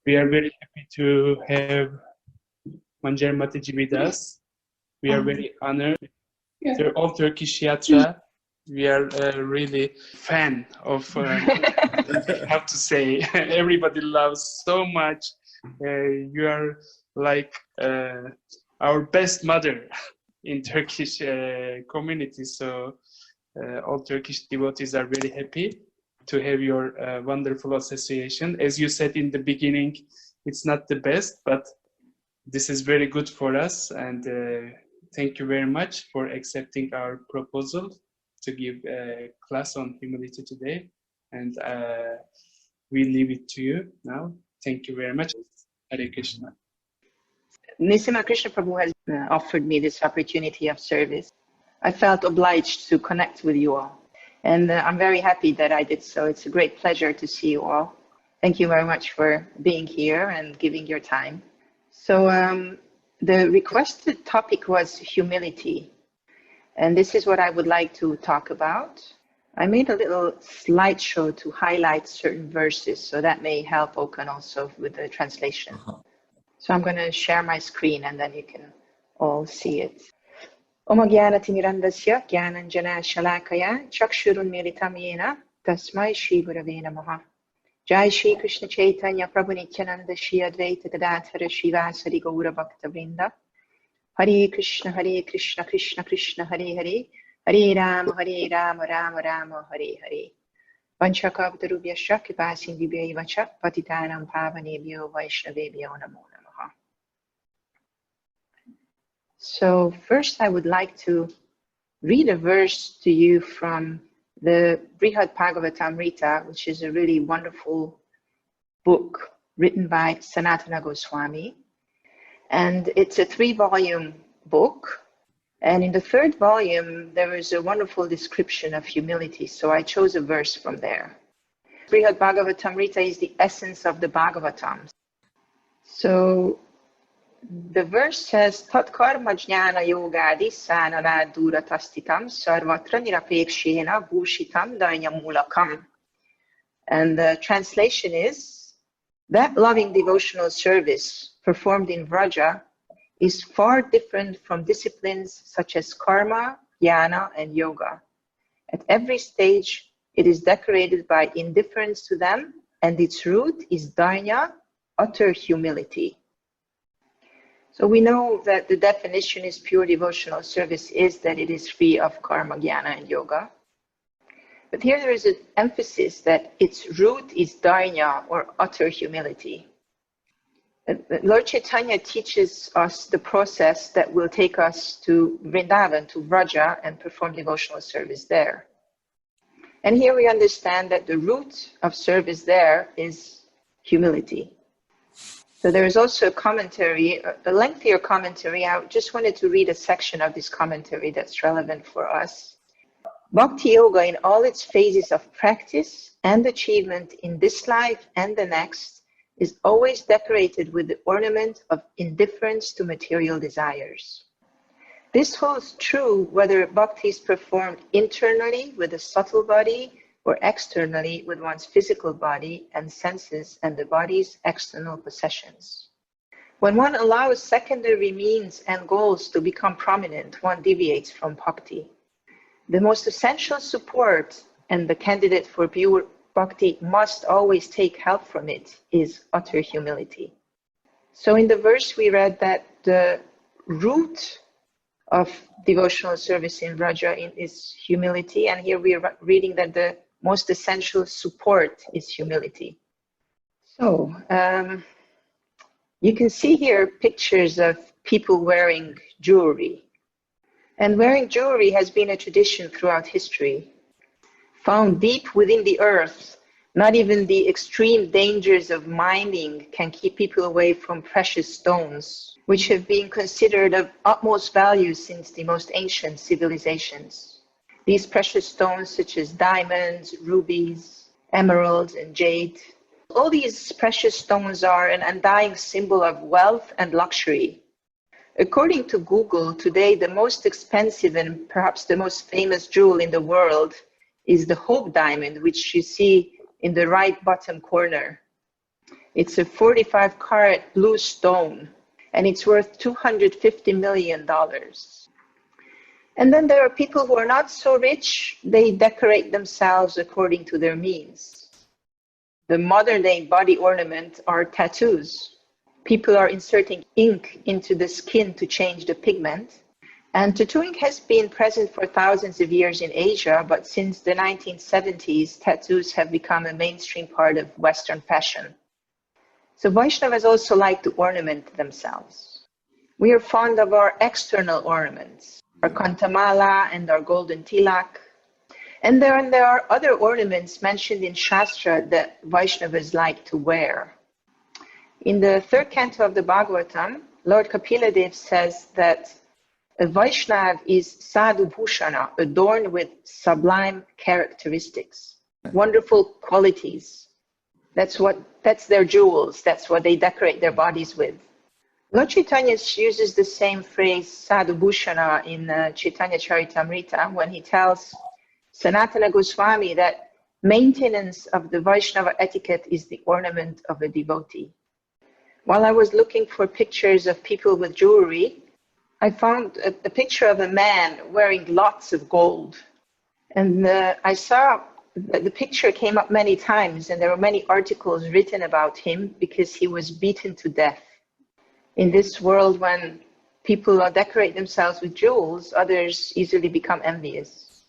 We are very happy to have Mancer Matici with us. We are very honored. They're all Turkish yātrā. We are really fan of, how to say, everybody loves so much. You are like our best mother in Turkish community. So all Turkish devotees are very happy to have your wonderful association. As you said in the beginning, it's not the best, but this is very good for us. And thank you very much for accepting our proposal to give a class on humility today. And we leave it to you now. Thank you very much. Hare Krishna. Nisima Krishna Prabhu has offered me this opportunity of service. I felt obliged to connect with you all. And I'm very happy that I did so. It's a great pleasure to see you all. Thank you very much for being here and giving your time. So the requested topic was humility. And this is what I would like to talk about. I made a little slideshow to highlight certain verses, so that may help Okan also with the translation. So I'm going to share my screen and then you can all see it. Om Gyanati Mirandasya Gyananjana Shalakaya Chakshurun Militam Yena Tasmai Shri Gurave Namaha. Jai Shri Krishna Chaitanya Prabhu Nityananda Shri Advaita Gadadhara Shivasari Gaura Bhakta Vrinda. Hare Krishna Krishna Krishna Hare Hare Hare Rama Rama Rama Hare Hare. Vanchakavtarubhyasya Kipasindhibhya Vacha Patitanam Pavanebhyo Vaishnavebhyo Namo Namaha. So first I would like to read a verse to you from the Brihad Bhagavatamrita, which is a really wonderful book written by Sanatana Goswami. And it's a 3-volume book. And in the 3rd volume, there is a wonderful description of humility. So I chose a verse from there. Brihad Bhagavatamrita is the essence of the Bhagavatams. So the verse says, Tat karma jnana yogadi sanana duratastitam sarvatra nirapekshena bhushitam danyamulakam. And the translation is, that loving devotional service performed in Vraja is far different from disciplines such as karma, jnana, and yoga. At every stage, it is decorated by indifference to them, and its root is dainya, utter humility. So we know that the definition is pure devotional service is that it is free of karma, jnana, and yoga. But here there is an emphasis that its root is dainya, or utter humility. Lord Chaitanya teaches us the process that will take us to Vrindavan, to Vraja, and perform devotional service there. And here we understand that the root of service there is humility. So there is also a commentary, a lengthier commentary. I just wanted to read a section of this commentary that's relevant for us. Bhakti Yoga in all its phases of practice and achievement in this life and the next is always decorated with the ornament of indifference to material desires. This holds true whether bhakti is performed internally with a subtle body or externally with one's physical body and senses and the body's external possessions. When one allows secondary means and goals to become prominent, one deviates from bhakti. The most essential support, and the candidate for pure bhakti must always take help from it, is utter humility. So in the verse we read that the root of devotional service in Vraja is humility, and here we are reading that the most essential support is humility. So you can see here pictures of people wearing jewelry. And wearing jewelry has been a tradition throughout history. Found deep within the earth, not even the extreme dangers of mining can keep people away from precious stones, which have been considered of utmost value since the most ancient civilizations. These precious stones such as diamonds, rubies, emeralds, and jade. All these precious stones are an undying symbol of wealth and luxury. According to Google, today the most expensive and perhaps the most famous jewel in the world is the Hope Diamond, which you see in the right bottom corner. It's a 45-carat blue stone, and it's worth $250 million. And then there are people who are not so rich. They decorate themselves according to their means. The modern-day body ornament are tattoos. People are inserting ink into the skin to change the pigment. And tattooing has been present for thousands of years in Asia, but since the 1970s, tattoos have become a mainstream part of Western fashion. So Vaishnavas also like to ornament themselves. We are fond of our external ornaments, our kantamala and our golden tilak. And there are other ornaments mentioned in Shastra that Vaishnavas like to wear. In the third canto of the Bhagavatam, Lord Kapiladev says that a Vaishnav is sadhu bhushana, adorned with sublime characteristics, wonderful qualities. That's their jewels. That's what they decorate their bodies with. Lord Chaitanya uses the same phrase, sadhu bhushana, in Chaitanya Charitamrita when he tells Sanatana Goswami that maintenance of the Vaishnava etiquette is the ornament of a devotee. While I was looking for pictures of people with jewelry, I found a picture of a man wearing lots of gold. And I saw that the picture came up many times, and there were many articles written about him because he was beaten to death. In this world, when people decorate themselves with jewels, others easily become envious.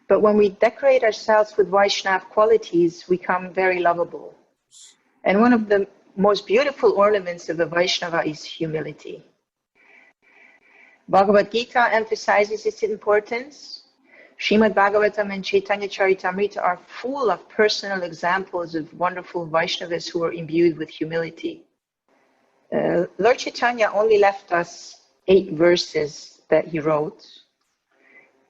But when we decorate ourselves with Vaishnava qualities, we become very lovable. And one of the most beautiful ornaments of a Vaishnava is humility. Bhagavad Gita emphasizes its importance. Srimad Bhagavatam and Chaitanya Charitamrita are full of personal examples of wonderful Vaishnavas who are imbued with humility. Lord Chaitanya only left us 8 verses that he wrote.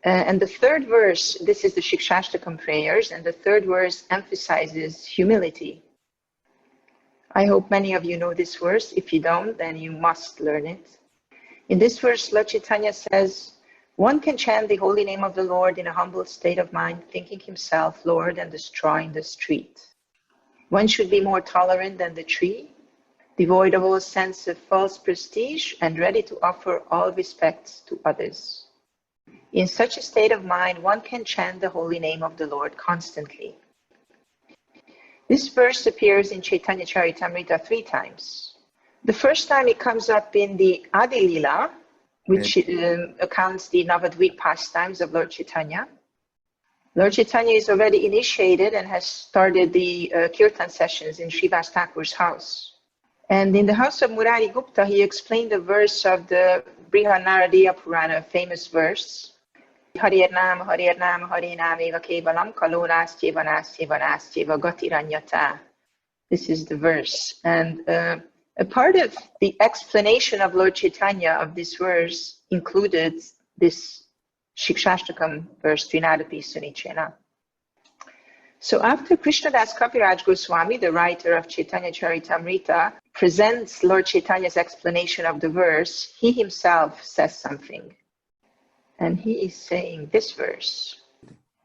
And the third verse, this is the Shikshashtakam prayers, and the third verse emphasizes humility. I hope many of you know this verse. If you don't, then you must learn it. In this verse, Lord Chaitanya says, one can chant the holy name of the Lord in a humble state of mind, thinking himself Lord and the straw in the street. One should be more tolerant than the tree, devoid of all sense of false prestige, and ready to offer all respects to others. In such a state of mind, one can chant the holy name of the Lord constantly. This verse appears in Chaitanya Charitamrita 3 times. The first time it comes up in the Adi Lila, which accounts the Navadvip pastimes of Lord Chaitanya. Lord Chaitanya is already initiated and has started the kirtan sessions in Srivas Thakur's house. And in the house of Murari Gupta, he explained the verse of the Brihad Naradiya Purana, a famous verse. Harir Nam, Harinam Eva Kevalam, Kalonastheva Nastheva Nastheva Gatiranyata. This is the verse. And a part of the explanation of Lord Chaitanya of this verse included this Shikshashtakam verse, Trinadapi Sunichena. So after Krishnadas Kaviraj Goswami, the writer of Chaitanya Charitamrita, presents Lord Chaitanya's explanation of the verse, he himself says something. And he is saying this verse.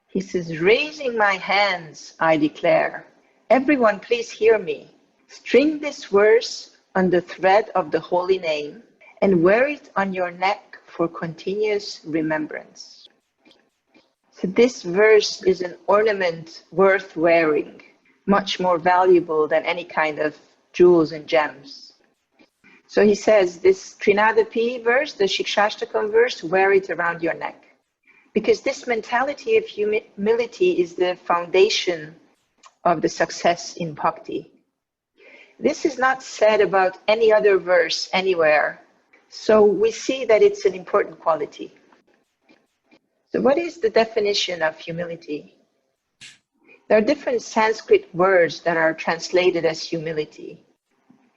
He says, raising my hands, I declare, everyone please hear me. String this verse on the thread of the holy name and wear it on your neck for continuous remembrance. So this verse is an ornament worth wearing, much more valuable than any kind of jewels and gems. So he says this Trinadapi verse, the Shikshashtakam verse, wear it around your neck. Because this mentality of humility is the foundation of the success in bhakti. This is not said about any other verse anywhere. So we see that it's an important quality. So what is the definition of humility? There are different Sanskrit words that are translated as humility.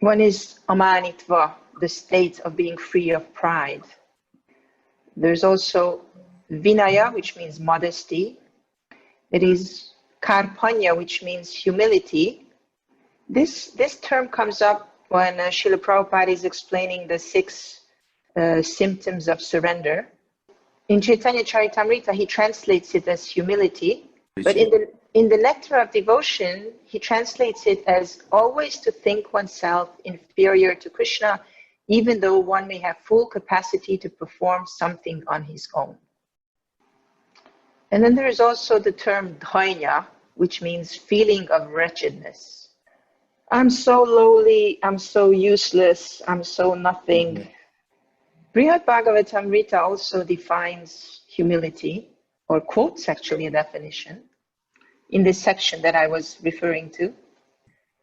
One is amanitva, the state of being free of pride. There's also vinaya, which means modesty. It is karpanya, which means humility. This term comes up when Srila Prabhupada is explaining the 6 symptoms of surrender. In Chaitanya Charitamrita, he translates it as humility, but in in the Nectar of Devotion, he translates it as always to think oneself inferior to Krishna, even though one may have full capacity to perform something on his own. And then there is also the term dhainya, which means feeling of wretchedness. I'm so lowly, I'm so useless, I'm so nothing. Brihad Bhagavatamrita also defines humility, or quotes actually a definition, in this section that I was referring to.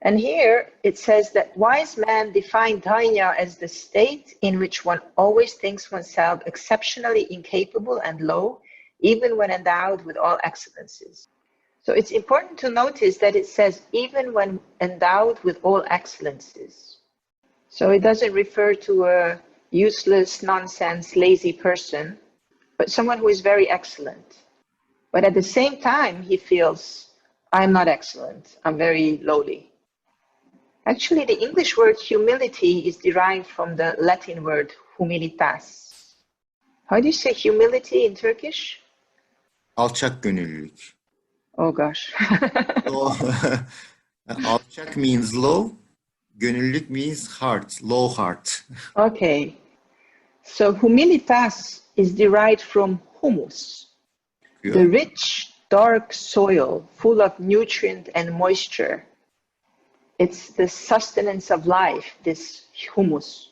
And here it says that wise man defined dhainya as the state in which one always thinks oneself exceptionally incapable and low, even when endowed with all excellences. So it's important to notice that it says even when endowed with all excellences. So it doesn't refer to a useless, nonsense, lazy person, but someone who is very excellent. But at the same time, he feels, I'm not excellent, I'm very lowly. Actually, the English word humility is derived from the Latin word humilitas. How do you say humility in Turkish? Alçak gönüllülük. Oh gosh. So, alçak means low, gönüllülük means heart, low heart. Okay. So humilitas is derived from humus, the rich, dark soil full of nutrient and moisture. It's the sustenance of life, this humus.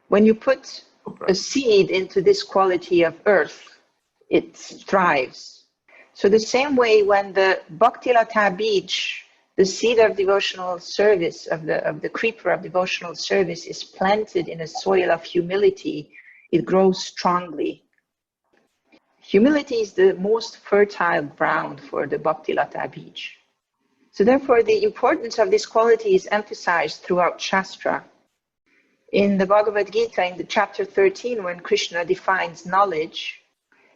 When you put a seed into this quality of earth, it thrives. So the same way when the Bhaktilata bij, the seed of devotional service, of the creeper of devotional service, is planted in a soil of humility, it grows strongly. Humility is the most fertile ground for the Bhaktilata bij. So therefore, the importance of this quality is emphasized throughout Shastra. In the Bhagavad Gita, in the chapter 13, when Krishna defines knowledge,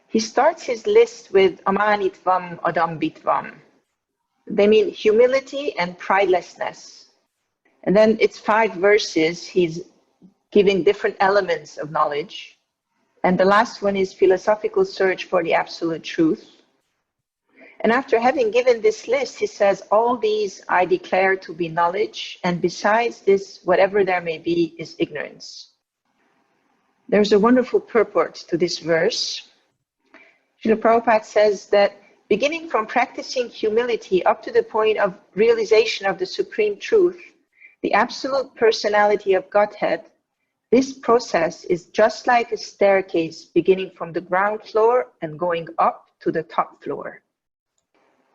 he starts his list with amanitvam adambitvam. They mean humility and pridelessness. And then it's 5 verses, he's giving different elements of knowledge. And the last one is philosophical search for the absolute truth. And after having given this list, he says, all these I declare to be knowledge, and besides this, whatever there may be is ignorance. There's a wonderful purport to this verse. Srila Prabhupada says that beginning from practicing humility up to the point of realization of the supreme truth, the absolute personality of Godhead, this process is just like a staircase beginning from the ground floor and going up to the top floor.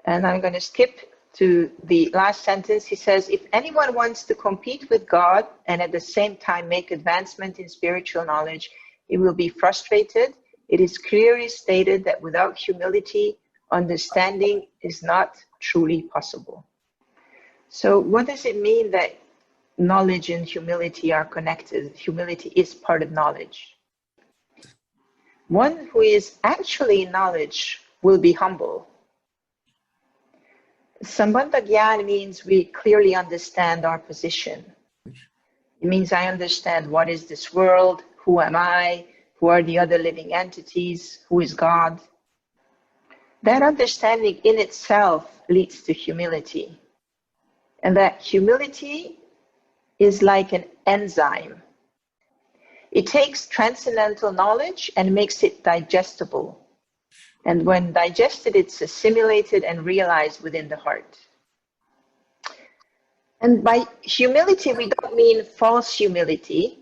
And I'm going to skip to the last sentence. He says, if anyone wants to compete with God and at the same time make advancement in spiritual knowledge, he will be frustrated. It is clearly stated that without humility, understanding is not truly possible. So what does it mean that knowledge and humility are connected? Humility is part of knowledge. One who is actually in knowledge will be humble. Sambandha Gyan means we clearly understand our position. It means I understand what is this world, who am I, who are the other living entities, who is God. That understanding in itself leads to humility. And that humility is like an enzyme. It takes transcendental knowledge and makes it digestible. And when digested, it's assimilated and realized within the heart. And by humility, we don't mean false humility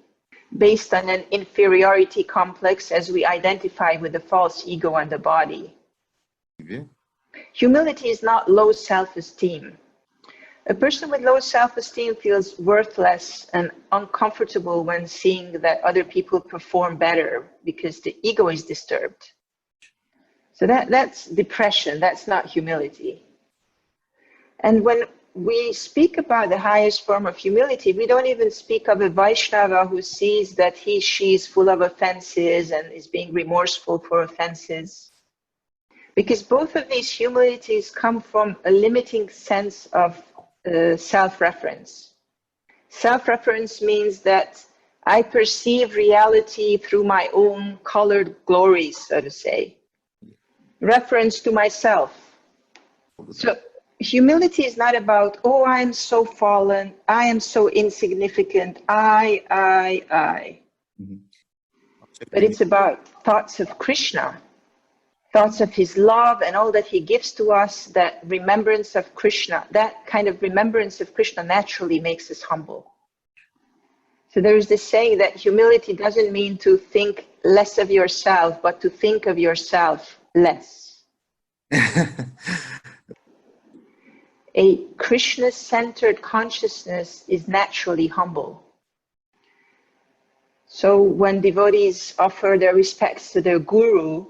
based on an inferiority complex as we identify with the false ego and the body. Humility is not low self-esteem. A person with low self-esteem feels worthless and uncomfortable when seeing that other people perform better because the ego is disturbed. So that's depression, that's not humility. And when we speak about the highest form of humility, we don't even speak of a Vaishnava who sees that she is full of offenses and is being remorseful for offenses. Because both of these humilities come from a limiting sense of self-reference. Self-reference means that I perceive reality through my own colored glories, so to say. Reference to myself. So Humility is not about, oh, I am so fallen, I am so insignificant, I. Mhm. But it's about thoughts of Krishna, thoughts of his love and all that he gives to us, that remembrance of Krishna. That kind of remembrance of Krishna naturally makes us humble. So there is this saying that humility doesn't mean to think less of yourself, but to think of yourself less. A Krishna-centered consciousness is naturally humble. So when devotees offer their respects to their guru,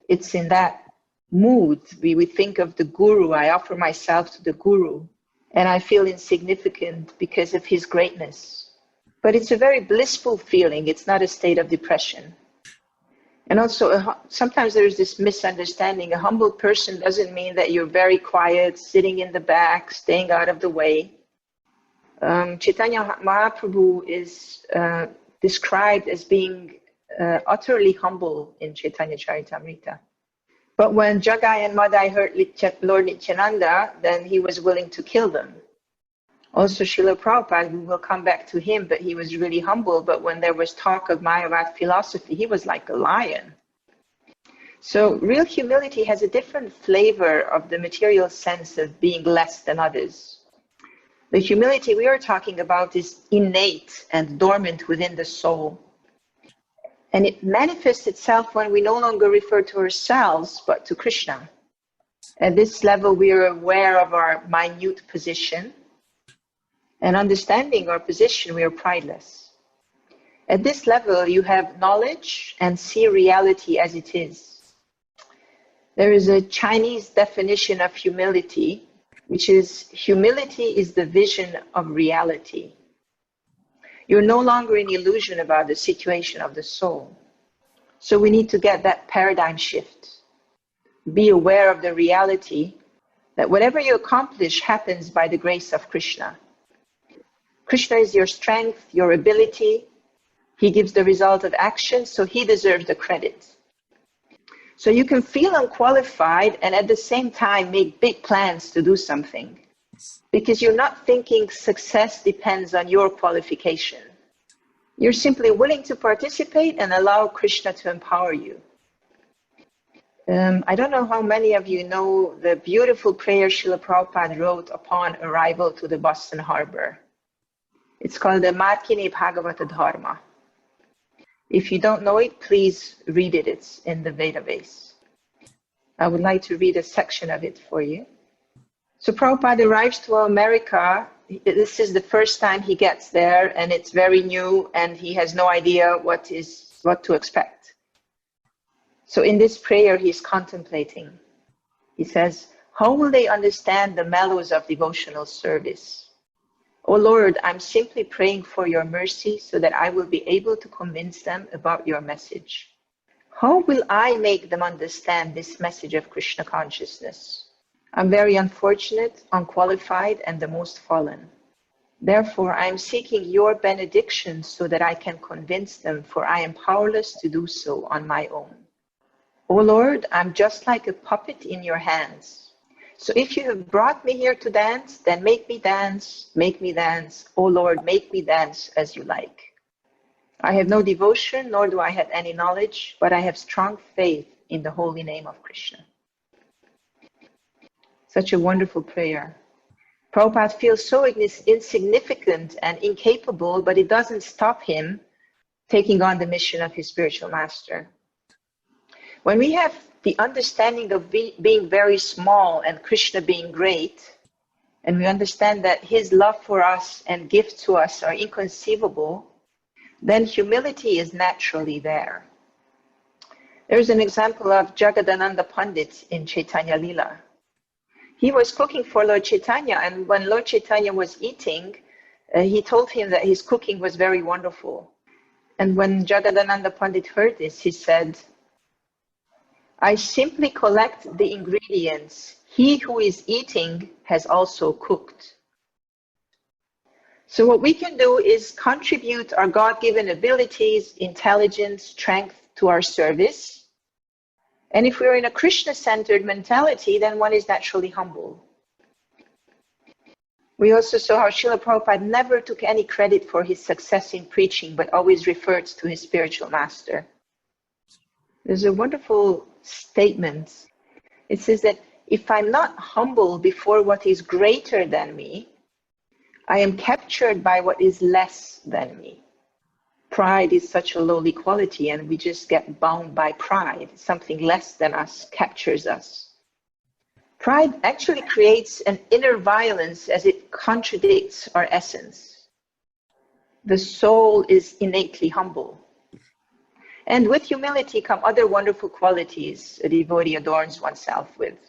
it's in that mood. We think of the guru. I offer myself to the guru, and I feel insignificant because of his greatness. But it's a very blissful feeling. It's not a state of depression. And also, sometimes there's this misunderstanding. A humble person doesn't mean that you're very quiet, sitting in the back, staying out of the way. Chaitanya Mahaprabhu is described as being utterly humble in Chaitanya Charitamrita. But when Jagai and Madai heard Lord Nityananda, then he was willing to kill them. Also, Srila Prabhupada, we will come back to him, but he was really humble. But when there was talk of Mayavad philosophy, he was like a lion. So real humility has a different flavor of the material sense of being less than others. The humility we are talking about is innate and dormant within the soul. And it manifests itself when we no longer refer to ourselves, but to Krishna. At this level, we are aware of our minute position. And understanding our position, we are prideless. At this level, you have knowledge and see reality as it is. There is a Chinese definition of humility, which is humility is the vision of reality. You're no longer in illusion about the situation of the soul. So we need to get that paradigm shift. Be aware of the reality that whatever you accomplish happens by the grace of Krishna. Krishna is your strength, your ability. He gives the result of action, so he deserves the credit. So you can feel unqualified and at the same time make big plans to do something, because you're not thinking success depends on your qualification. You're simply willing to participate and allow Krishna to empower you. I don't know how many of you know the beautiful prayer Srila Prabhupada wrote upon arrival to the Boston Harbor. It's called the Markini Bhagavata Dharma. If you don't know it, please read it. It's in the database. I would like to read a section of it for you. So Prabhupada arrives to America. This is the first time he gets there, and it's very new, and he has no idea what to expect. So in this prayer, he's contemplating. He says, how will they understand the mellows of devotional service? O Lord, I'm simply praying for your mercy so that I will be able to convince them about your message. How will I make them understand this message of Krishna consciousness? I'm very unfortunate, unqualified, and the most fallen. Therefore, I am seeking your benediction so that I can convince them, for I am powerless to do so on my own. O Lord, I'm just like a puppet in your hands. So if you have brought me here to dance, then make me dance, make me dance. O Lord, make me dance as you like. I have no devotion, nor do I have any knowledge, but I have strong faith in the holy name of Krishna. Such a wonderful prayer. Prabhupada feels so insignificant and incapable, but it doesn't stop him taking on the mission of his spiritual master. When we have the understanding of being very small and Krishna being great, and we understand that his love for us and gift to us are inconceivable, then humility is naturally there. There's an example of Jagadananda Pandit in Chaitanya Lila. He was cooking for Lord Chaitanya, and when Lord Chaitanya was eating, he told him that his cooking was very wonderful. And when Jagadananda Pandit heard this, he said, I simply collect the ingredients. He who is eating has also cooked. So what we can do is contribute our God-given abilities, intelligence, strength to our service. And if we're in a Krishna-centered mentality, then one is naturally humble. We also saw how Srila Prabhupada never took any credit for his success in preaching, but always referred to his spiritual master. There's a wonderful statement. It says that if I'm not humble before what is greater than me, I am captured by what is less than me. Pride is such a lowly quality, and we just get bound by pride. Something less than us captures us. Pride actually creates an inner violence as it contradicts our essence. The soul is innately humble. And with humility come other wonderful qualities a devotee adorns oneself with,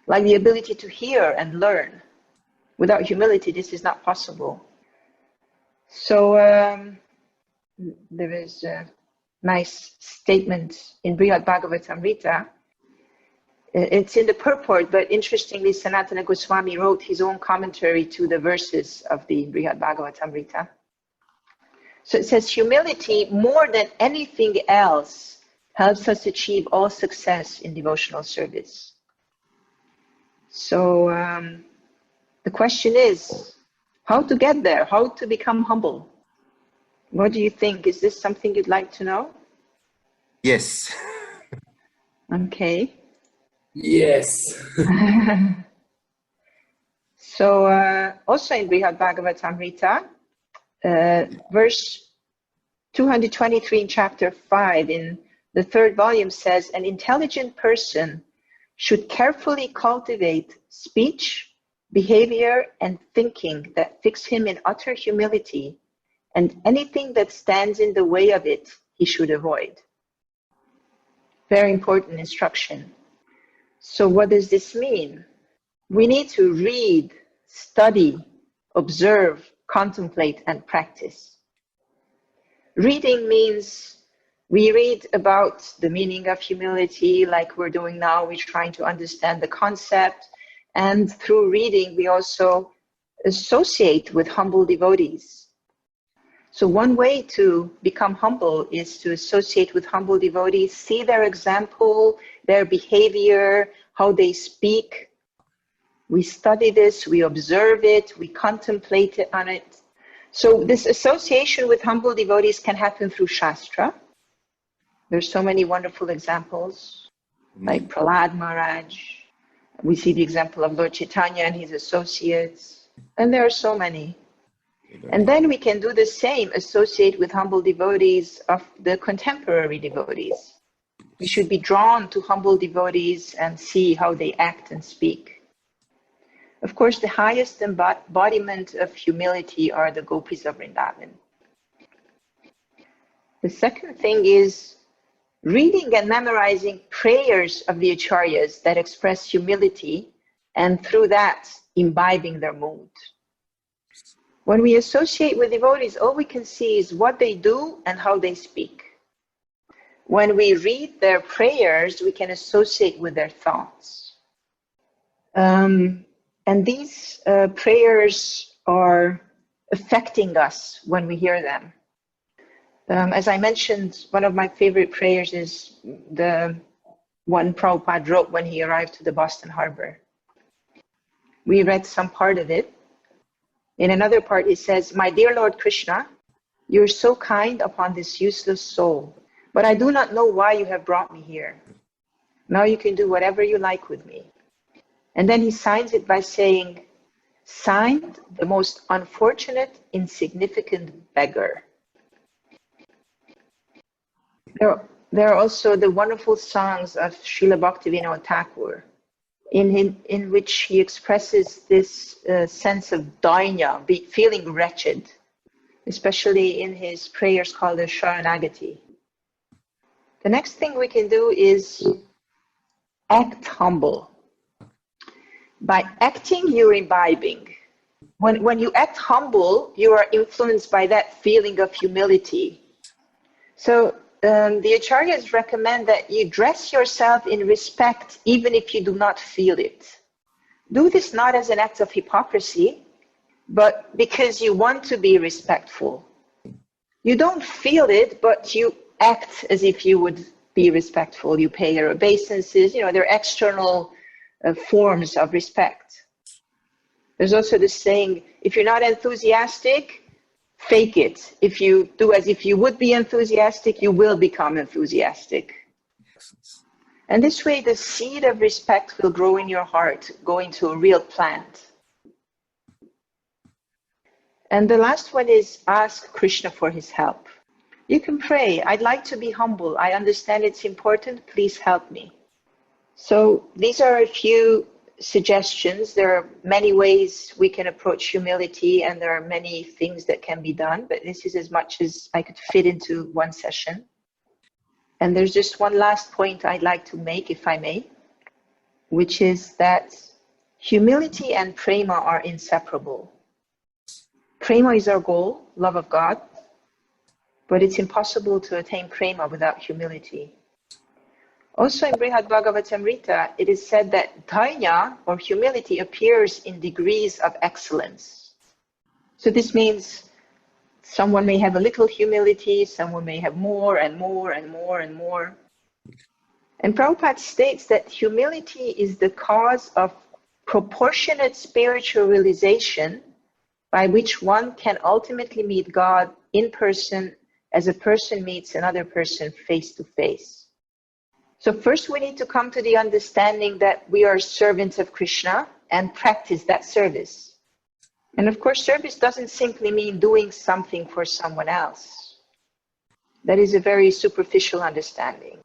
like the ability to hear and learn. Without humility, this is not possible. So there is a nice statement in Brihad Bhagavatamrita. It's in the purport, but interestingly, Sanatana Goswami wrote his own commentary to the verses of the Brihad Bhagavatamrita. So it says, humility, more than anything else, helps us achieve all success in devotional service. So the question is, how to get there? How to become humble? What do you think? Is this something you'd like to know? Yes. Okay. Yes. So also in Brihad Bhagavatamrita, verse 223 in chapter 5 in the 3rd volume says, an intelligent person should carefully cultivate speech, behavior, and thinking that fix him in utter humility, and anything that stands in the way of it, he should avoid. Very important instruction. So what does this mean? We need to read, study, observe, contemplate, and practice. Reading means we read about the meaning of humility like we're doing now. We're trying to understand the concept. And through reading, we also associate with humble devotees. So one way to become humble is to associate with humble devotees, see their example, their behavior, how they speak. We study this, we observe it, we contemplate it on it. So this association with humble devotees can happen through Shastra. There's so many wonderful examples, like Prahlad Maharaj. We see the example of Lord Chaitanya and his associates, and there are so many. And then we can do the same, associate with humble devotees of the contemporary devotees. We should be drawn to humble devotees and see how they act and speak. Of course, the highest embodiment of humility are the gopis of Vrindavan. The second thing is reading and memorizing prayers of the acharyas that express humility, and through that, imbibing their mood. When we associate with devotees, all we can see is what they do and how they speak. When we read their prayers, we can associate with their thoughts. And these prayers are affecting us when we hear them. As I mentioned, one of my favorite prayers is the one Prabhupada wrote when he arrived to the Boston Harbor. We read some part of it. In another part, it says, "My dear Lord Krishna, you are so kind upon this useless soul, but I do not know why you have brought me here. Now you can do whatever you like with me." And then he signs it by saying, "Signed, the most unfortunate, insignificant beggar." There are also the wonderful songs of Srila Bhaktivinoda Thakur, in which he expresses this sense of dainya, feeling wretched, especially in his prayers called the Sharanagati. The next thing we can do is act humble. By acting, you're imbibing. When you act humble, you are influenced by that feeling of humility. So the acharyas recommend that you dress yourself in respect even if you do not feel it. Do this not as an act of hypocrisy, but because you want to be respectful. You don't feel it, but you act as if you would be respectful. You pay your obeisances, they're external forms of respect. There's also this saying, if you're not enthusiastic, fake it. If you do as if you would be enthusiastic, you will become enthusiastic. And this way, the seed of respect will grow in your heart, go into a real plant. And the last one is ask Krishna for his help. You can pray, I'd like to be humble. I understand it's important. Please help me. So these are a few suggestions. There are many ways we can approach humility, and there are many things that can be done, but this is as much as I could fit into one session. And there's just one last point I'd like to make, if I may, which is that humility and prema are inseparable. Prema is our goal, love of God, but it's impossible to attain prema without humility. Also in Brihad Bhagavatamrita, it is said that dainya, or humility, appears in degrees of excellence. So this means someone may have a little humility, someone may have more and more and more and more. And Prabhupada states that humility is the cause of proportionate spiritual realization by which one can ultimately meet God in person as a person meets another person face to face. So first we need to come to the understanding that we are servants of Krishna and practice that service. And of course, service doesn't simply mean doing something for someone else. That is a very superficial understanding.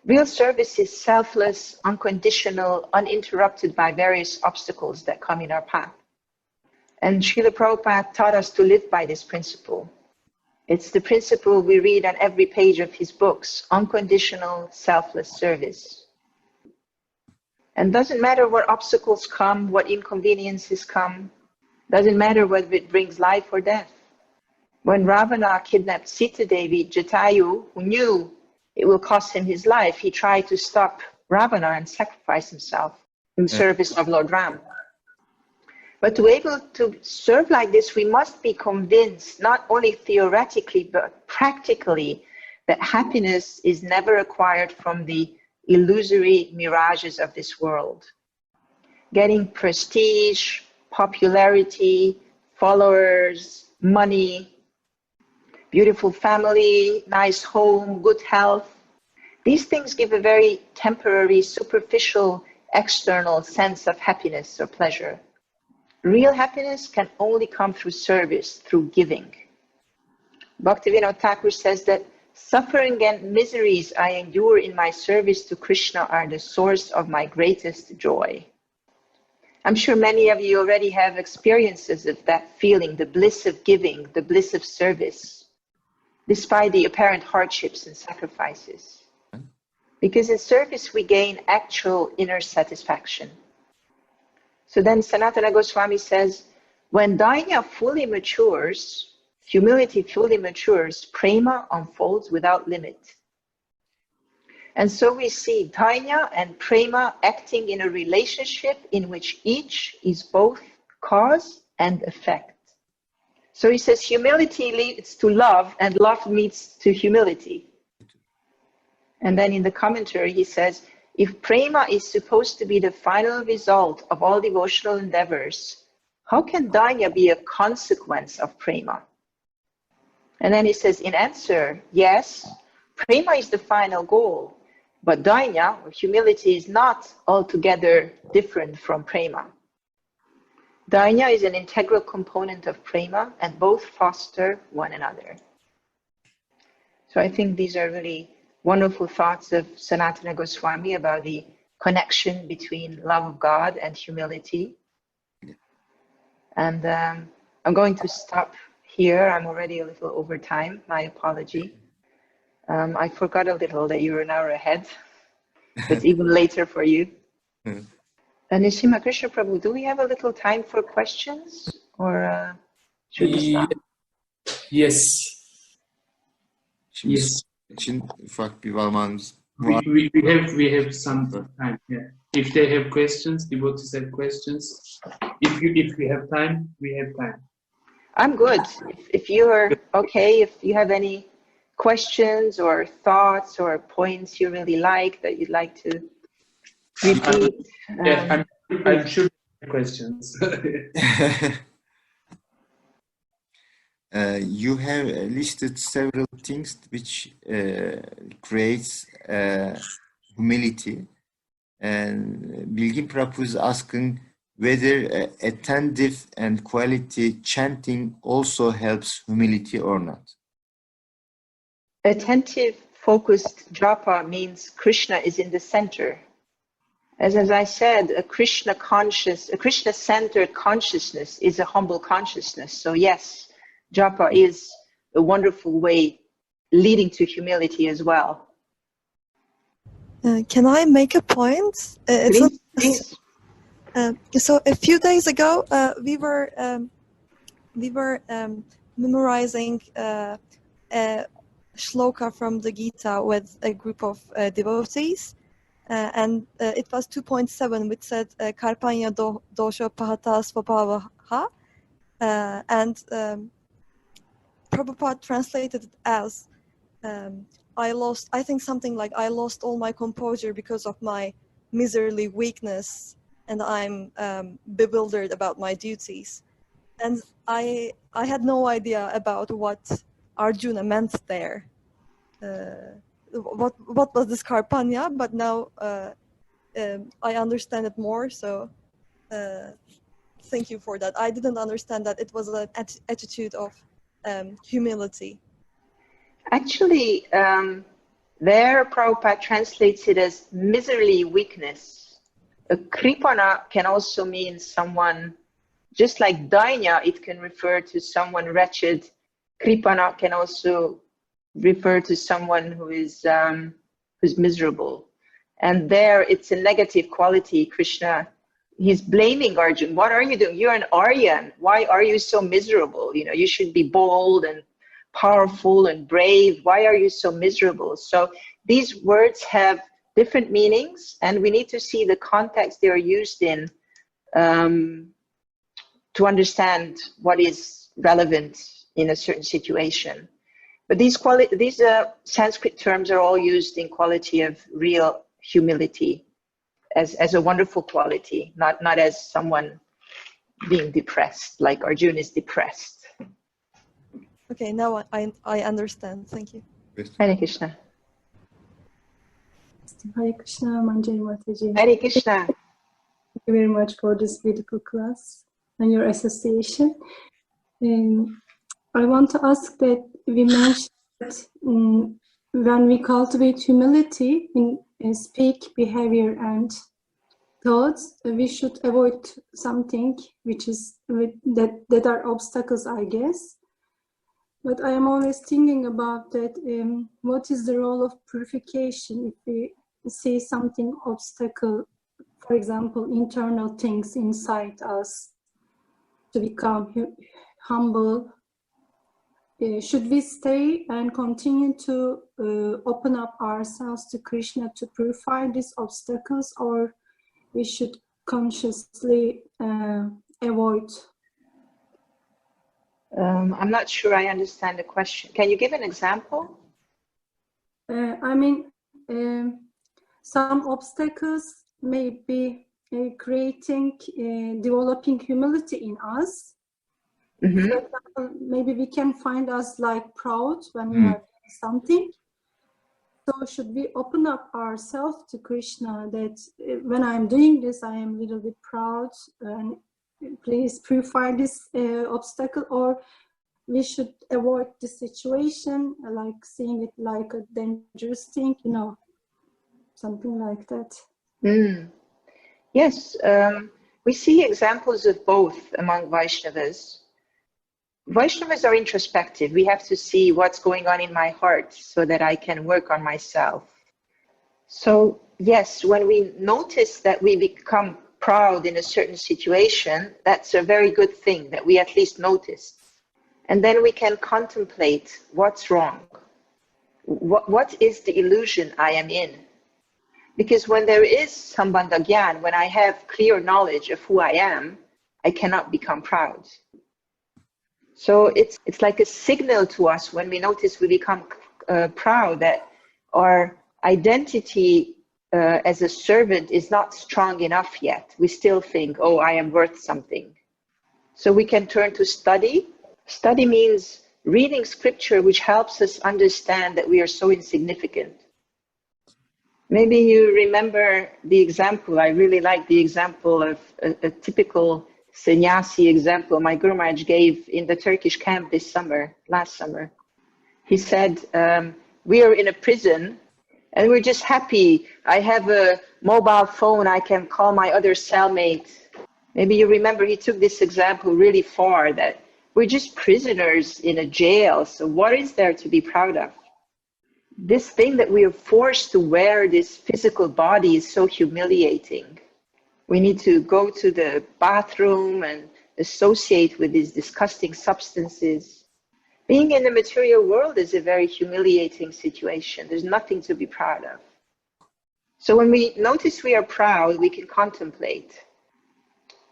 Real service is selfless, unconditional, uninterrupted by various obstacles that come in our path. And Srila Prabhupada taught us to live by this principle. It's the principle we read on every page of his books, unconditional, selfless service. And doesn't matter what obstacles come, what inconveniences come, doesn't matter whether it brings life or death. When Ravana kidnapped Sita Devi, Jatayu, who knew it will cost him his life, he tried to stop Ravana and sacrifice himself in service of Lord Ram. But to be able to serve like this, we must be convinced, not only theoretically, but practically, that happiness is never acquired from the illusory mirages of this world. Getting prestige, popularity, followers, money, beautiful family, nice home, good health. These things give a very temporary, superficial, external sense of happiness or pleasure. Real happiness can only come through service, through giving. Bhaktivinoda Thakur says that suffering and miseries I endure in my service to Krishna are the source of my greatest joy. I'm sure many of you already have experiences of that feeling, the bliss of giving, the bliss of service, despite the apparent hardships and sacrifices. Because in service we gain actual inner satisfaction. So then Sanatana Goswami says, when dainya fully matures, humility fully matures, prema unfolds without limit. And so we see dainya and prema acting in a relationship in which each is both cause and effect. So he says humility leads to love and love leads to humility. And then in the commentary he says, if prema is supposed to be the final result of all devotional endeavors, how can dainya be a consequence of prema? And then he says, in answer, yes, prema is the final goal, but dainya, or humility, is not altogether different from prema. Dainya is an integral component of prema, and both foster one another. So I think these are really wonderful thoughts of Sanatana Goswami about the connection between love of God and humility. And I'm going to stop here. I'm already a little over time. My apology. I forgot a little that you were an hour ahead. It's even later for you. Nishima Krishna Prabhu, do we have a little time for questions? Or should we stop? Yes. Şimdi Yes. için ufak bir zamanımız var. We have some time. Yeah. If they have questions, devotees have questions. If we have time, we have time. I'm good. If you're okay, if you have any questions or thoughts or points you really like that you'd like to repeat. I'm sure questions. You have listed several things which creates humility. And Bilgin Prabhu is asking whether attentive and quality chanting also helps humility or not. Attentive, focused japa means Krishna is in the center. As I said, a Krishna-centered consciousness is a humble consciousness. So yes, japa is a wonderful way leading to humility as well. Can I make a point? Please. So a few days ago, we were memorizing a shloka from the Gita with a group of devotees, and it was 2.7, which said "Karpanya dosho pahata svabhavaha," and Prabhupada translated it as I think something like I lost all my composure because of my miserly weakness, and I'm bewildered about my duties. And I had no idea about what Arjuna meant there. What was this Karpanya? But now I understand it more. So thank you for that. I didn't understand that it was an attitude of humility. Actually, there Prabhupada translates it as miserly weakness. A kripana can also mean someone, just like dainya, it can refer to someone wretched. Kripana can also refer to someone who is who's miserable. And there it's a negative quality. Krishna, he's blaming Arjuna. What are you doing? You're an Aryan. Why are you so miserable? You know, you should be bold and powerful and brave. Why are you so miserable? So these words have different meanings, and we need to see the context they are used in to understand what is relevant in a certain situation. But these Sanskrit terms are all used in quality of real humility, as a wonderful quality, not as someone being depressed, like Arjuna is depressed. Okay, now I understand. Thank you. Hare Krishna. Hare Krishna, Manjari Mataji. Hare Krishna. Thank you very much for this beautiful class and your association. I want to ask that we mentioned that when we cultivate humility in speak, behavior, and thoughts, we should avoid something which is that are obstacles, I guess. But I am always thinking about that. What is the role of purification if we see something obstacle, for example, internal things inside us, to become humble? Should we stay and continue to open up ourselves to Krishna to purify these obstacles, or we should consciously avoid? I'm not sure I understand the question. Can you give an example? I mean, some obstacles may be creating, developing humility in us. Mm-hmm. For example, maybe we can find us like proud when we are doing something. So should we open up ourselves to Krishna that when I'm doing this, I am a little bit proud, and please purify this obstacle, or we should avoid the situation, like seeing it like a dangerous thing, you know, something like that. Yes, we see examples of both among Vaishnavas. Vaishnavas are introspective. We have to see what's going on in my heart so that I can work on myself. So yes, when we notice that we become proud in a certain situation, that's a very good thing that we at least notice. And then we can contemplate what's wrong. What is the illusion I am in? Because when there is sambandha gyan, when I have clear knowledge of who I am, I cannot become proud. So it's like a signal to us when we notice we become proud, that our identity as a servant is not strong enough yet. We still think, oh, I am worth something. So we can turn to study. Study means reading scripture, which helps us understand that we are so insignificant. Maybe you remember the example. I really like the example of a typical sannyasi example my Guru Maharaj gave in the Turkish camp this summer, last summer. He said, we are in a prison and we're just happy. I have a mobile phone. I can call my other cellmate. Maybe you remember he took this example really far, that we're just prisoners in a jail. So what is there to be proud of? This thing that we are forced to wear, this physical body, is so humiliating. We need to go to the bathroom and associate with these disgusting substances. Being in the material world is a very humiliating situation. There's nothing to be proud of. So when we notice we are proud, we can contemplate,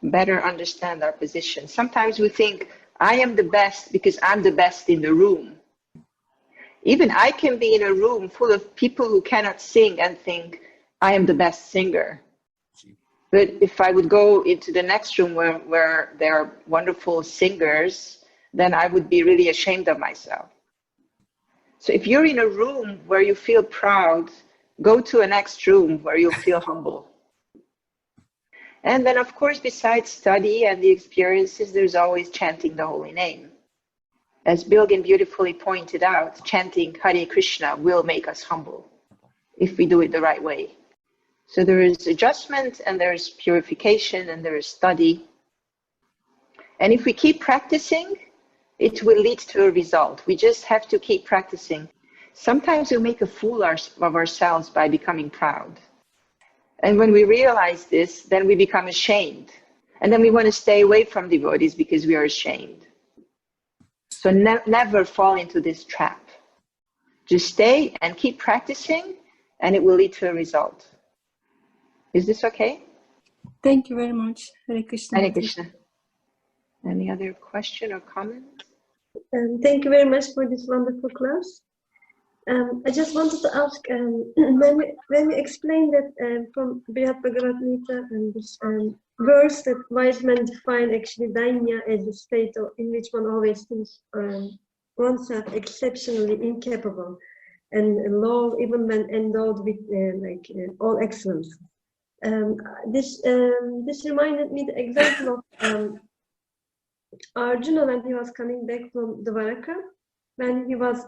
better understand our position. Sometimes we think, I am the best because I'm the best in the room. Even I can be in a room full of people who cannot sing and think, I am the best singer. But if I would go into the next room where there are wonderful singers, then I would be really ashamed of myself. So if you're in a room where you feel proud, go to a next room where you'll feel humble. And then, of course, besides study and the experiences, there's always chanting the holy name. As Bilgin beautifully pointed out, chanting Hare Krishna will make us humble if we do it the right way. So there is adjustment and there is purification and there is study. And if we keep practicing, it will lead to a result. We just have to keep practicing. Sometimes we make a fool of ourselves by becoming proud. And when we realize this, then we become ashamed. And then we want to stay away from devotees because we are ashamed. So never fall into this trap. Just stay and keep practicing, and it will lead to a result. Is this okay? Thank you very much. Hare Krishna. Hare Krishna. Any other question or comment? Thank you very much for this wonderful class. I just wanted to ask, when we explained that from Brihad Bhagavad Gita and this verse that wise men define actually dainya as a state in which one always thinks oneself exceptionally incapable and low even when endowed with all excellence. This reminded me the example of Arjuna when he was coming back from Dwaraka, when he was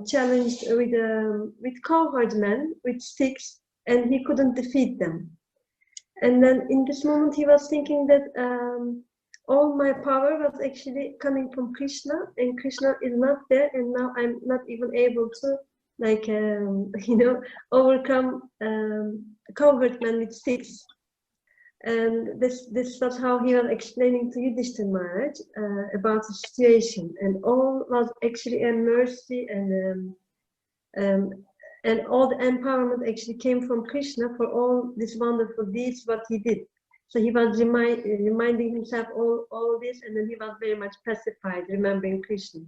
challenged with cowherd men with sticks and he couldn't defeat them. And then in this moment he was thinking that all my power was actually coming from Krishna, and Krishna is not there, and now I'm not even able to overcome cowherd men with sticks. And this was how he was explaining to Yudhishthira Maharaj about the situation, and all was actually a mercy, and all the empowerment actually came from Krishna for all these wonderful deeds what he did. So he was reminding himself all this, and then he was very much pacified, remembering Krishna.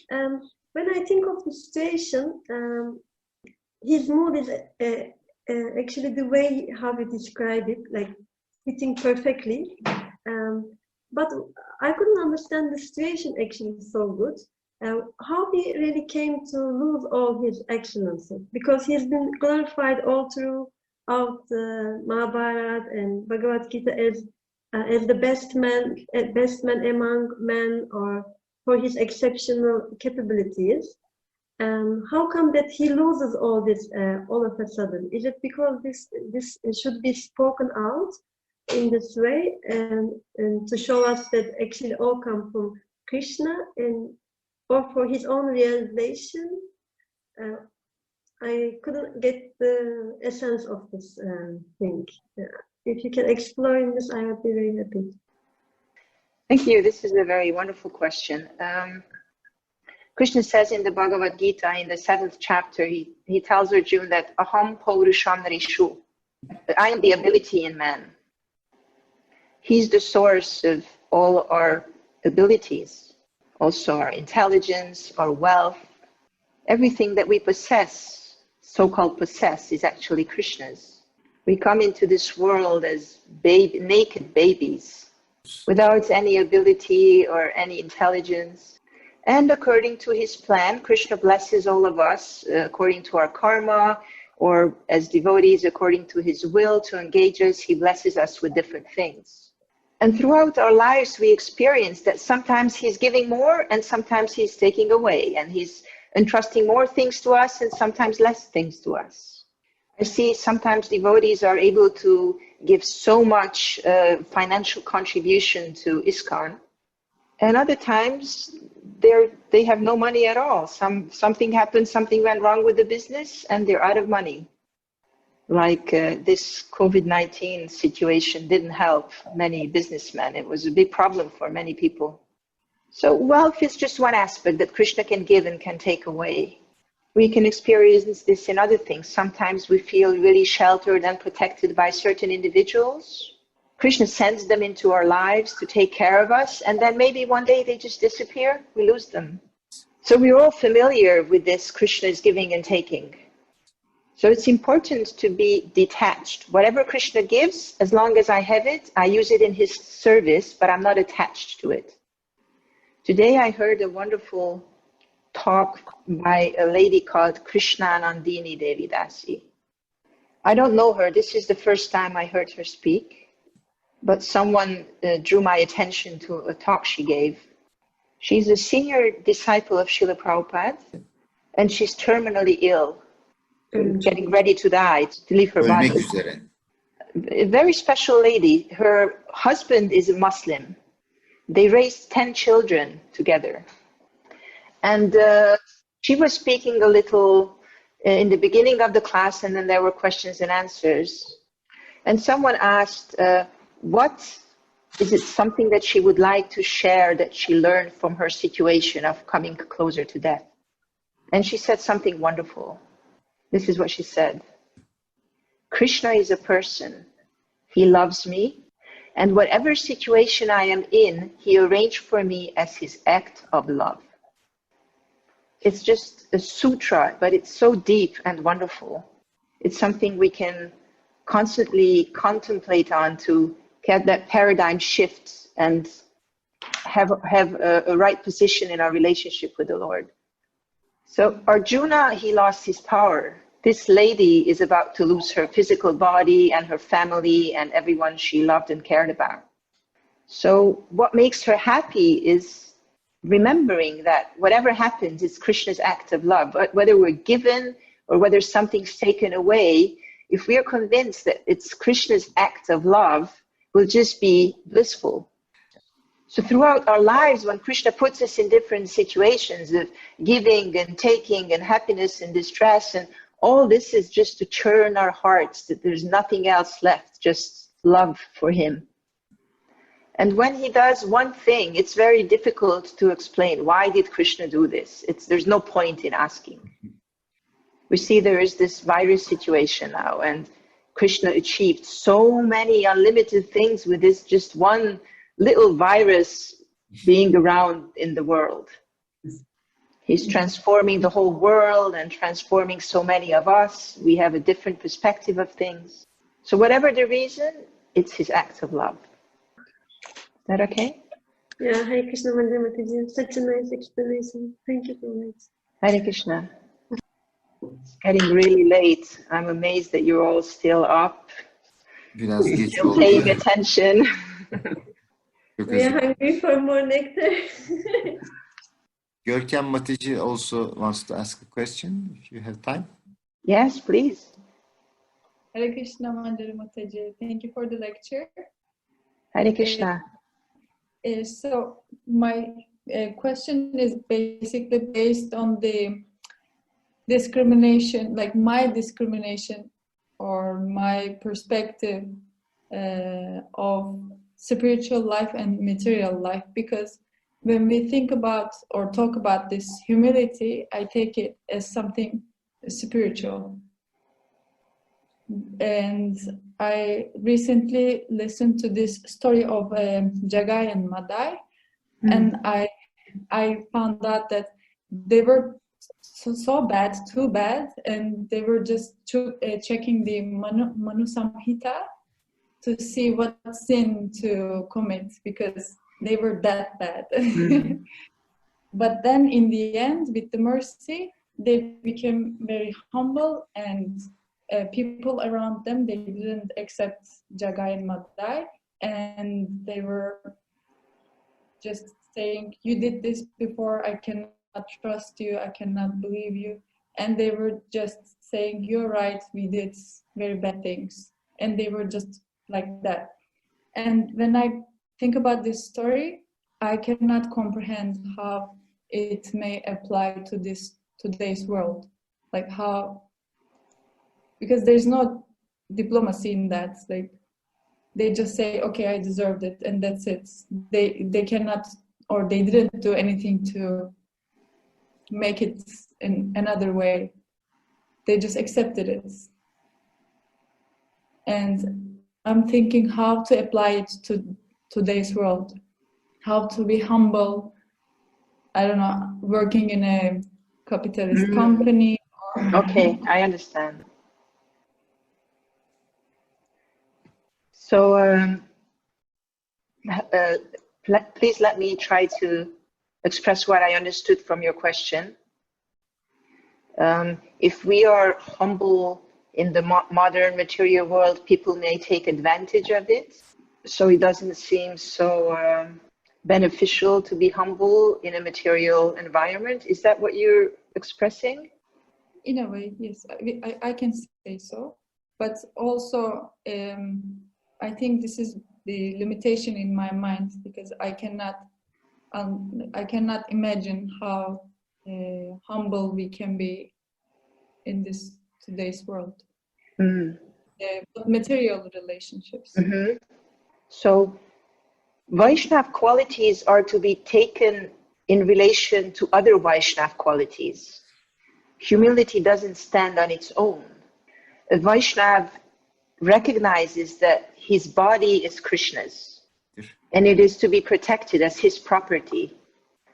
When I think of the situation, his mood is actually the way how we describe it, like fitting perfectly. But I couldn't understand the situation actually so good. How he really came to lose all his excellences, because he's been glorified all throughout the Mahabharata and Bhagavad Gita as the best man among men, or for his exceptional capabilities. How come that he loses all this all of a sudden? Is it because this should be spoken out in this way, and to show us that actually all come from Krishna, or for his own realization? I couldn't get the essence of this thing. If you can explore in this, I would be very happy. Thank you. This is a very wonderful question. Krishna says in the Bhagavad Gita, in the 7th chapter, he tells Arjuna that Aham Paurusham Rishu, I am the ability in man. He's the source of all our abilities, also our intelligence, our wealth, everything that we possess. so-called possess is actually Krishna's. We come into this world as naked babies, without any ability or any intelligence. And according to his plan, Krishna blesses all of us according to our karma, or as devotees, according to his will to engage us, he blesses us with different things. And throughout our lives, we experience that sometimes he's giving more and sometimes he's taking away, and he's entrusting more things to us and sometimes less things to us. I see sometimes devotees are able to give so much financial contribution to ISKCON, and other times they have no money at all. Something happened, something went wrong with the business, and they're out of money. Like this COVID-19 situation didn't help many businessmen. It was a big problem for many people. So wealth is just one aspect that Krishna can give and can take away. We can experience this in other things. Sometimes we feel really sheltered and protected by certain individuals. Krishna sends them into our lives to take care of us, and then maybe one day they just disappear, we lose them. So we're all familiar with this, Krishna is giving and taking. So it's important to be detached. Whatever Krishna gives, as long as I have it, I use it in his service, but I'm not attached to it. Today I heard a wonderful talk by a lady called Krishnanandini Devi Dasi. I don't know her. This is the first time I heard her speak. But someone drew my attention to a talk she gave. She's a senior disciple of Srila Prabhupada, and she's terminally ill, getting ready to die, to leave her body. A very special lady. Her husband is a Muslim. They raised 10 children together. And she was speaking a little in the beginning of the class, and then there were questions and answers. And someone asked, what is it something that she would like to share that she learned from her situation of coming closer to death? And she said something wonderful. This is what she said. Krishna is a person. He loves me. And whatever situation I am in, he arranged for me as his act of love. It's just a sutra, but it's so deep and wonderful. It's something we can constantly contemplate on to get that paradigm shift and have a right position in our relationship with the Lord. So Arjuna, he lost his power. This lady is about to lose her physical body and her family and everyone she loved and cared about. So what makes her happy is remembering that whatever happens is Krishna's act of love. Whether we're given or whether something's taken away, if we are convinced that it's Krishna's act of love, will just be blissful. So throughout our lives, when Krishna puts us in different situations of giving and taking and happiness and distress, and all this is just to churn our hearts, that there's nothing else left, just love for him. And when he does one thing, it's very difficult to explain, why did Krishna do this? There's no point in asking. We see there is this virus situation now, and Krishna achieved so many unlimited things with this just one little virus being around in the world. He's transforming the whole world and transforming so many of us. We have a different perspective of things. So whatever the reason, it's his act of love. Is that okay? Yeah, Hare Krishna, Mataji. Such a nice explanation. Thank you so much. Hare Krishna. It's getting really late. I'm amazed that you're all still up, still paying attention. We are hungry for more nectar. Görkem Mataji also wants to ask a question, if you have time. Yes, please. Hare Krishna, Mataji. Thank you for the lecture. Hare Krishna. So my question is basically based on the discrimination, like my discrimination or my perspective of spiritual life and material life, because when we think about or talk about this humility, I take it as something spiritual. And I recently listened to this story of Jagai and Madai, and I found out that they were so bad, too bad, and they were just checking the Manu Samhita to see what sin to commit because they were that bad. Mm. But then in the end, with the mercy, they became very humble, and people around them, they didn't accept Jagai and Madai, and they were just saying, you did this before, I cannot trust you, I cannot believe you. And they were just saying, you're right, we did very bad things. And they were just like that. And when I think about this story, I cannot comprehend how it may apply to this today's world. Like how, because there's no diplomacy in that. Like they just say, okay, I deserved it, and that's it. They cannot, or they didn't do anything to make it in another way. They just accepted it. And I'm thinking how to apply it to today's world, how to be humble. I don't know, working in a capitalist company. Okay, I understand. So please let me try to express what I understood from your question. If we are humble in the modern material world, people may take advantage of it. So it doesn't seem so beneficial to be humble in a material environment. Is that what you're expressing? In a way, yes, I can say so. But also, I think this is the limitation in my mind, because I cannot imagine how humble we can be in this today's world. Material relationships. Mm-hmm. So Vaishnav qualities are to be taken in relation to other Vaishnav qualities. Humility doesn't stand on its own. A Vaishnav recognizes that his body is Krishna's and it is to be protected as his property.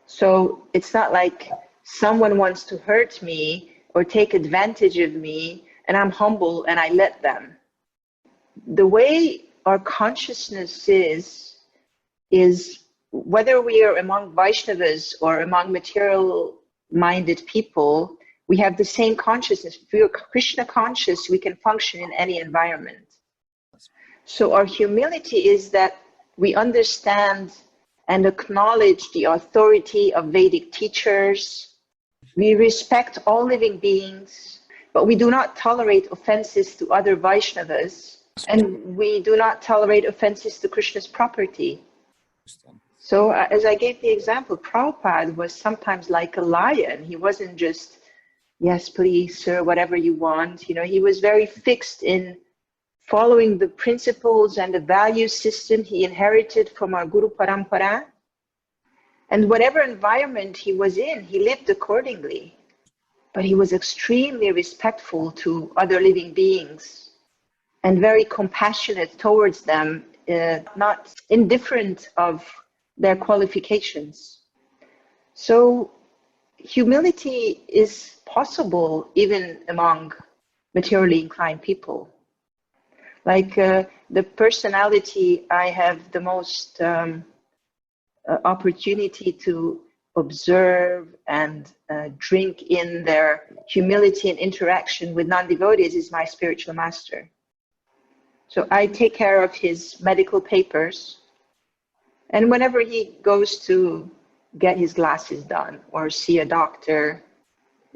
So it's not like someone wants to hurt me or take advantage of me and I'm humble and I let them. The way our consciousness is whether we are among Vaishnavas or among material-minded people, we have the same consciousness. If we are Krishna conscious, we can function in any environment. So our humility is that we understand and acknowledge the authority of Vedic teachers. We respect all living beings, but we do not tolerate offenses to other Vaishnavas, and we do not tolerate offenses to Krishna's property. So as I gave the example, Prabhupada was sometimes like a lion. He wasn't just, yes, please, sir, whatever you want. You know, he was very fixed in following the principles and the value system he inherited from our Guru Parampara. And whatever environment he was in, he lived accordingly. But he was extremely respectful to other living beings and very compassionate towards them, not indifferent of their qualifications. So humility is possible even among materially inclined people. Like the personality I have the most opportunity to observe and drink in their humility and interaction with non-devotees is my spiritual master. So I take care of his medical papers, and whenever he goes to get his glasses done or see a doctor,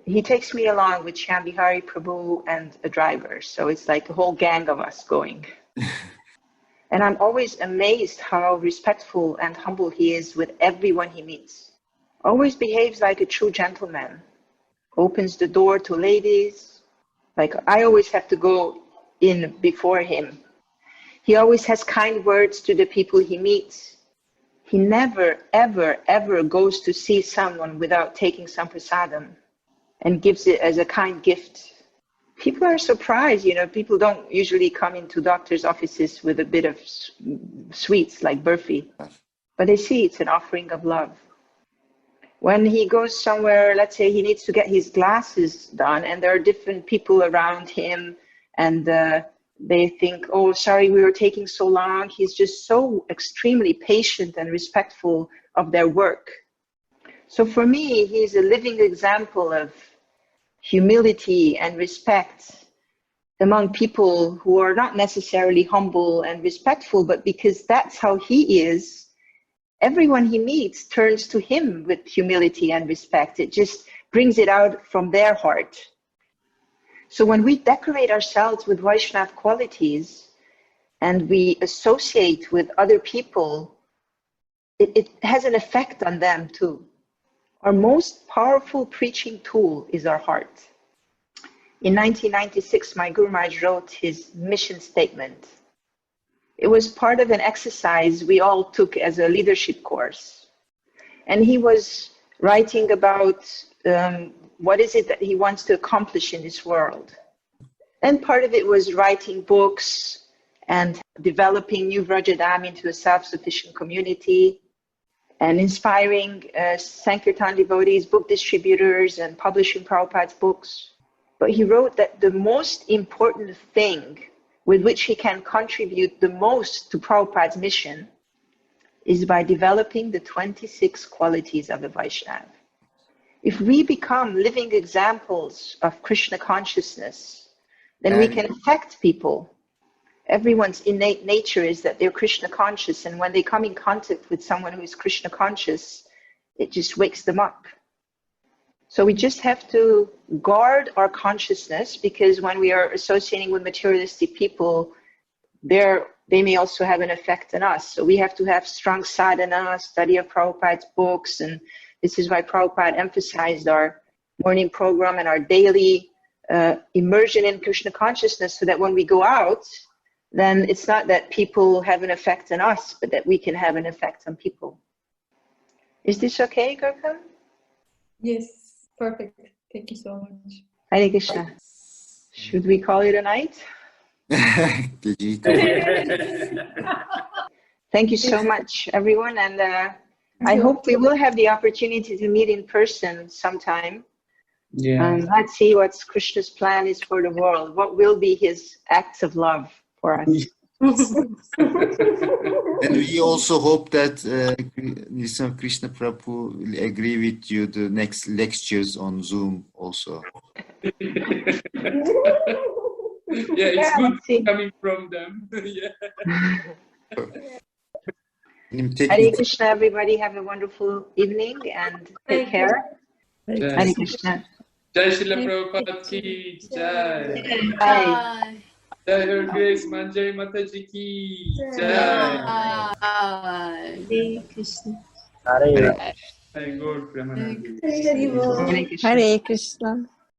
he takes me along with Shambhihari Prabhu and a driver. So it's like a whole gang of us going. And I'm always amazed how respectful and humble he is with everyone he meets. Always behaves like a true gentleman. Opens the door to ladies. Like I always have to go in before him. He always has kind words to the people he meets. He never, ever, ever goes to see someone without taking some prasadam and gives it as a kind gift. People are surprised, you know, people don't usually come into doctors' offices with a bit of sweets like burfi, but they see it's an offering of love. When he goes somewhere, let's say he needs to get his glasses done, and there are different people around him, and they think, oh, sorry, we were taking so long. He's just so extremely patient and respectful of their work. So for me, he's a living example of humility and respect among people who are not necessarily humble and respectful, but because that's how he is, everyone he meets turns to him with humility and respect. It just brings it out from their heart. So when we decorate ourselves with Vaishnav qualities and we associate with other people, it has an effect on them too. Our most powerful preaching tool is our heart. In 1996, my Guru Maharaj wrote his mission statement. It was part of an exercise we all took as a leadership course. And he was writing about what is it that he wants to accomplish in this world. And part of it was writing books and developing New Vrajadam into a self-sufficient community and inspiring Sankirtan devotees, book distributors, and publishing Prabhupada's books. But he wrote that the most important thing with which he can contribute the most to Prabhupada's mission is by developing the 26 qualities of a Vaishnava. If we become living examples of Krishna consciousness, then we can affect people. Everyone's innate nature is that they're Krishna conscious, and when they come in contact with someone who is Krishna conscious, it just wakes them up. So we just have to guard our consciousness, because when we are associating with materialistic people, they may also have an effect on us. So we have to have strong sadhana, study of Prabhupada's books, and this is why Prabhupada emphasized our morning program and our daily immersion in Krishna consciousness, so that when we go out, then it's not that people have an effect on us, but that we can have an effect on people. Is this okay, Gurkha? Yes, perfect. Thank you so much. Hare Krishna. Should we call it a night? Thank you so much, everyone. And I hope we will have the opportunity to meet in person sometime. Yeah. Let's see what Krishna's plan is for the world. What will be his acts of love for us? And we also hope that Krishna Prabhu will agree with you the next lectures on Zoom also. Yeah, it's good coming from them. Yeah. Hare Krishna, everybody. Have a wonderful evening and take care. Hare Krishna. Jai Srila Prabhupada ki Jai. Bye. Jai Her Grace Manjari Mataji ki Jai. Hare Krishna. Hare Gaur Premanandi. Hare Krishna. Hare Krishna.